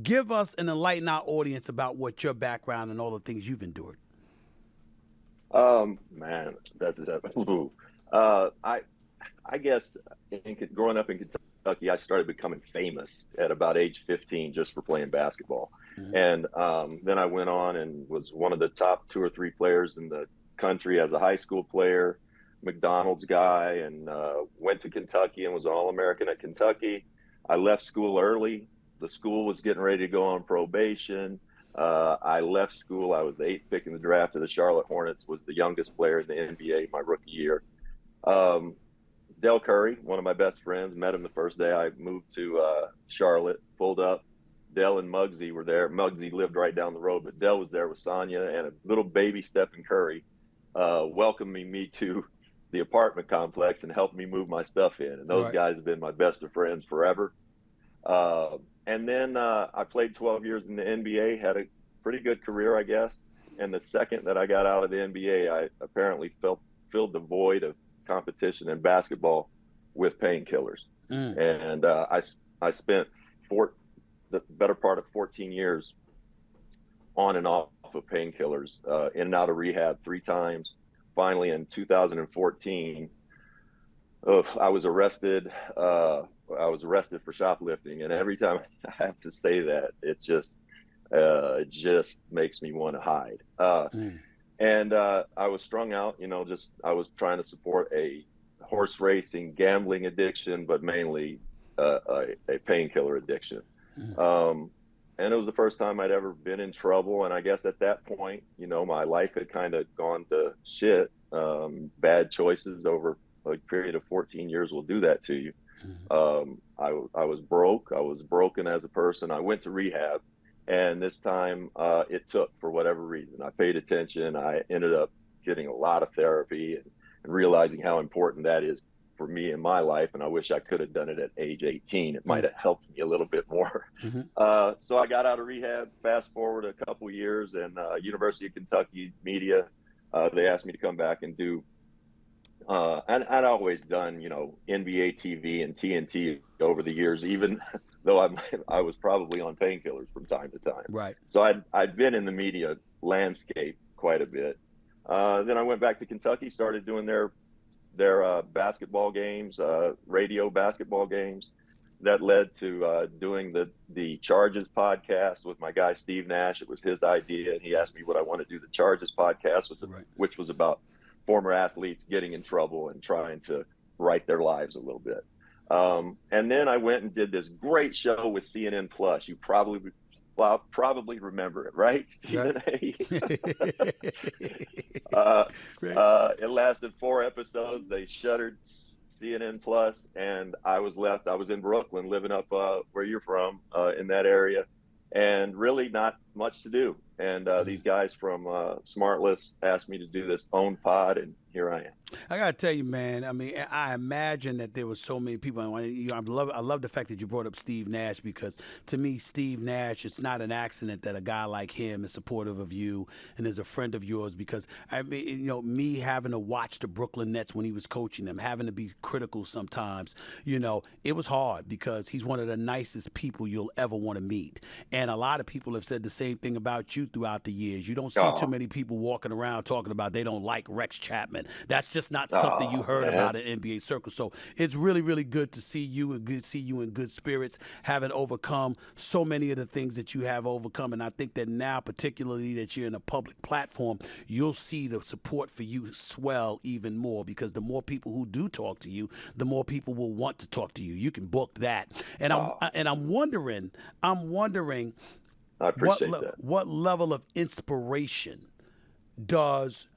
Give us and enlighten our audience about what your background and all the things you've endured. Man, that's ooh. I guess growing up in Kentucky, I started becoming famous at about age 15 just for playing basketball. Mm-hmm. And then I went on and was one of the top two or three players in the country as a high school player, McDonald's guy, and went to Kentucky and was an All-American at Kentucky. I left school early. The school was getting ready to go on probation. I left school. I was the eighth pick in the draft of the Charlotte Hornets, was the youngest player in the NBA my rookie year. Um, Del Curry, one of my best friends, met him the first day I moved to Charlotte, pulled up. Dell and Muggsy were there. Muggsy lived right down the road, but Dell was there with Sonya and a little baby Stephen Curry, welcoming me to the apartment complex and helped me move my stuff in. And those Right. guys have been my best of friends forever. And then I played 12 years in the NBA, had a pretty good career, I guess. And the second that I got out of the NBA, I apparently filled the void of competition in basketball with painkillers. Mm. And I spent the better part of 14 years on and off of painkillers, in and out of rehab 3 times. Finally, in 2014, I was arrested. I was arrested for shoplifting, and every time I have to say that, it just makes me want to hide. Mm. And I was strung out. I was trying to support a horse racing, gambling addiction, but mainly a painkiller addiction. Mm. And it was the first time I'd ever been in trouble. And I guess at that point, my life had kind of gone to shit. Bad choices over a period of 14 years will do that to you. I was broke. I was broken as a person. I went to rehab, and this time it took, for whatever reason. I paid attention. I ended up getting a lot of therapy and realizing how important that is for me in my life. And I wish I could have done it at age 18. It might have helped me a little bit more. Mm-hmm. So I got out of rehab, fast forward a couple years, and University of Kentucky media, they asked me to come back and do, and I'd always done, NBA TV and TNT over the years, even though I was probably on painkillers from time to time. Right. So I'd been in the media landscape quite a bit. Then I went back to Kentucky, started doing their basketball games, radio basketball games. That led to doing the Charges podcast with my guy Steve Nash. It was his idea, and he asked me would I want to do the Charges podcast, which was about former athletes getting in trouble and trying to right their lives a little bit. And then I went and did this great show with CNN Plus. You probably remember it, right, Stephen A? It lasted 4 episodes. They shuttered CNN Plus, and I was left. I was in Brooklyn, living up where you're from, in that area, and really not much to do. And these guys from Smartless asked me to do this own pod, and here I am. I gotta tell you, man. I mean, I imagine that there was so many people. I love the fact that you brought up Steve Nash, because to me, Steve Nash, it's not an accident that a guy like him is supportive of you and is a friend of yours. Because I mean, me having to watch the Brooklyn Nets when he was coaching them, having to be critical sometimes, it was hard because he's one of the nicest people you'll ever want to meet. And a lot of people have said the same thing about you throughout the years. You don't see too many people walking around talking about they don't like Rex Chapman. That's just not something you heard about in NBA circles. So it's really, really good to see you in good spirits, having overcome so many of the things that you have overcome. And I think that now, particularly that you're in a public platform, you'll see the support for you swell even more, because the more people who do talk to you, the more people will want to talk to you. You can book that. And I'm wondering I appreciate that. What level of inspiration does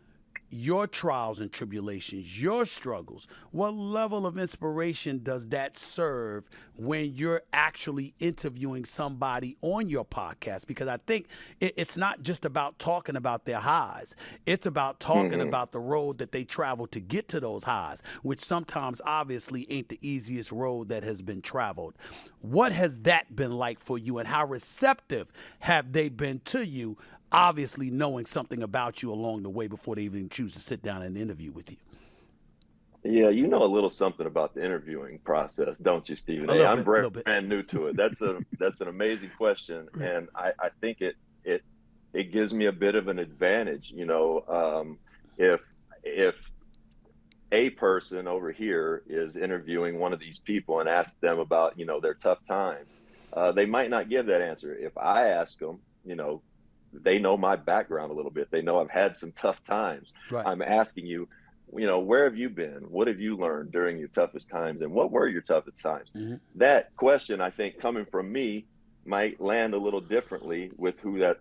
your trials and tribulations, your struggles, what level of inspiration does that serve when you're actually interviewing somebody on your podcast? Because I think it's not just about talking about their highs. It's about talking about the road that they travel to get to those highs, which sometimes obviously ain't the easiest road that has been traveled. What has that been like for you, and how receptive have they been to you, obviously knowing something about you along the way before they even choose to sit down and interview with you? Yeah, you know a little something about the interviewing process, don't you, Stephen A A? little I'm bit, a little bit. brand new to it. That's an amazing question, Right. and I think it it gives me a bit of an advantage. If if a person over here is interviewing one of these people and asks them about their tough times, they might not give that answer. If I ask them, they know my background a little bit. They know I've had some tough times. Right. I'm asking you, where have you been? What have you learned during your toughest times? And what were your toughest times? Hmm. That question, I think, coming from me, might land a little differently with who that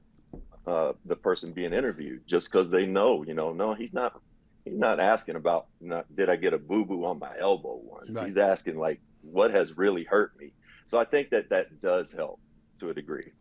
the person being interviewed, just because they know, no, he's not asking about, did I get a boo boo on my elbow once. Right. He's asking like, what has really hurt me. So I think that that does help to a degree.